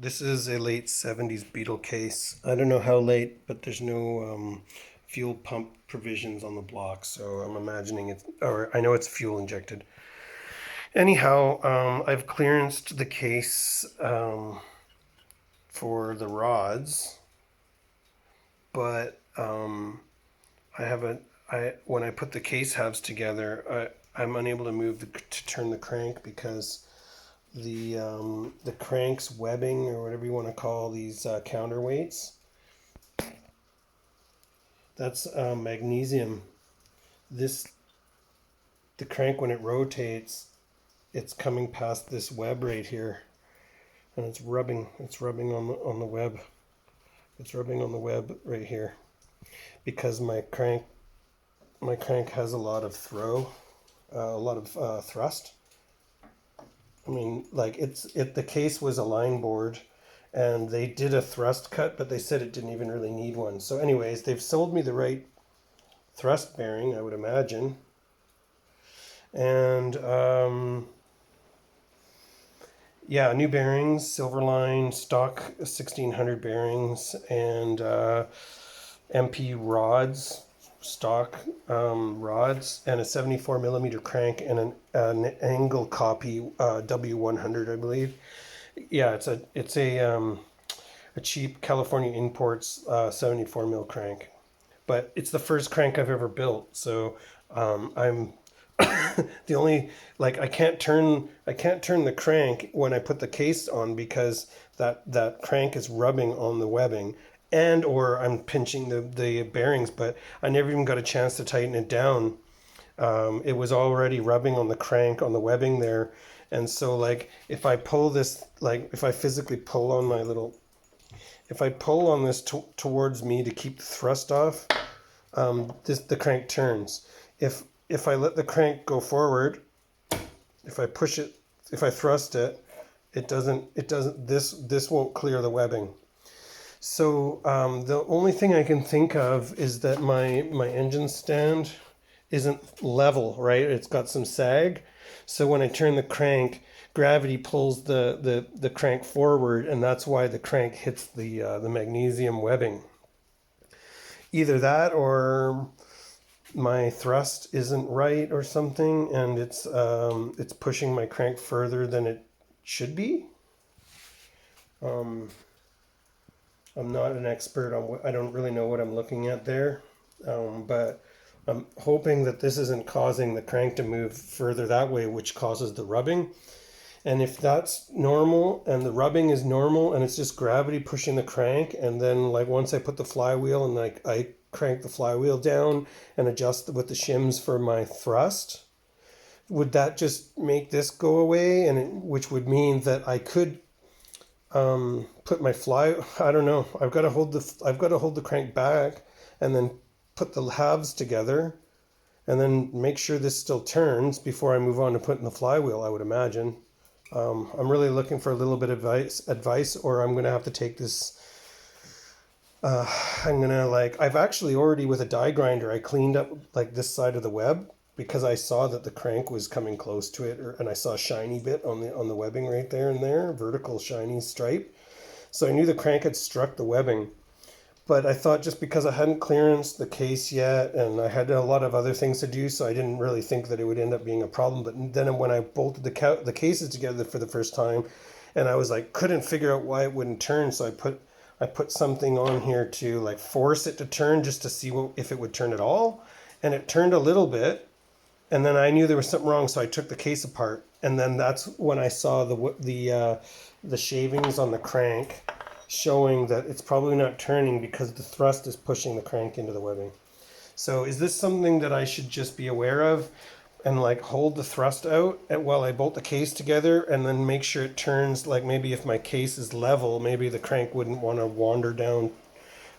This is a late 70s Beetle case. I don't know how late, but there's no fuel pump provisions on the block, so I'm imagining it's, or I know it's fuel injected. Anyhow, I've clearanced the case for the rods, but I haven't. When I put the case halves together, I'm unable to to turn the crank because the crank's webbing, or whatever you want to call these counterweights, that's magnesium. This the crank, when it rotates, it's coming past this web right here, and it's rubbing on the web. It's rubbing on the web right here because my crank has a lot of thrust. I mean, like the case was a line board, and they did a thrust cut, but they said it didn't even really need one. So, anyways, they've sold me the right thrust bearing, I would imagine, and yeah, new bearings, Silverline stock 1600 bearings, and empi rods, stock rods, and a 74 millimeter crank, and an angle copy W100, I believe. Yeah, it's a cheap California imports 74 mil crank, but it's the first crank I've ever built, so I'm the only, like, I can't turn the crank when I put the case on because that crank is rubbing on the webbing, and or I'm pinching the bearings, but I never even got a chance to tighten it down. It was already rubbing on the crank, on the webbing there. And so, like, if I pull this, like, if I physically pull on my little, if I pull on this towards me to keep the thrust off, the crank turns. If I let the crank go forward, if I push it, if I thrust it, it doesn't, this won't clear the webbing. So the only thing I can think of is that my engine stand isn't level, right? It's got some sag. So when I turn the crank, gravity pulls the crank forward, and that's why the crank hits the magnesium webbing. Either that, or my thrust isn't right or something, and it's pushing my crank further than it should be. I'm not an expert on I don't really know what I'm looking at there, but I'm hoping that this isn't causing the crank to move further that way, which causes the rubbing. And if that's normal and the rubbing is normal and it's just gravity pushing the crank, and then, like, once I put the flywheel and, like, I crank the flywheel down and adjust with the shims for my thrust, would that just make this go away? And which would mean that I could put my I don't know. I've got to hold the crank back and then put the halves together and then make sure this still turns before I move on to putting the flywheel, I would imagine. I'm really looking for a little bit of advice, or I'm going to have to take this. I'm going to, like, I've actually already, with a die grinder, I cleaned up, like, this side of the web because I saw that the crank was coming close to it, and I saw a shiny bit on the webbing right there and there, vertical shiny stripe. So I knew the crank had struck the webbing. But I thought, just because I hadn't clearanced the case yet and I had a lot of other things to do, so I didn't really think that it would end up being a problem. But then when I bolted the cases together for the first time, and I was like, couldn't figure out why it wouldn't turn, so I put something on here to, like, force it to turn, just to see if it would turn at all. And it turned a little bit, and then I knew there was something wrong, so I took the case apart, and then that's when I saw the shavings on the crank, showing that it's probably not turning because the thrust is pushing the crank into the webbing. So is this something that I should just be aware of and, like, hold the thrust out while I bolt the case together, and then make sure it turns? Like, maybe if my case is level, maybe the crank wouldn't want to wander down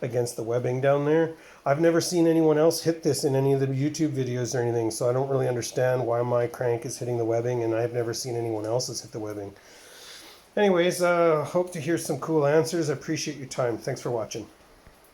against the webbing down there. I've never seen anyone else hit this in any of the YouTube videos or anything, so I don't really understand why my crank is hitting the webbing, and I've never seen anyone else's hit the webbing. Anyways, hope to hear some cool answers. I appreciate your time. Thanks for watching.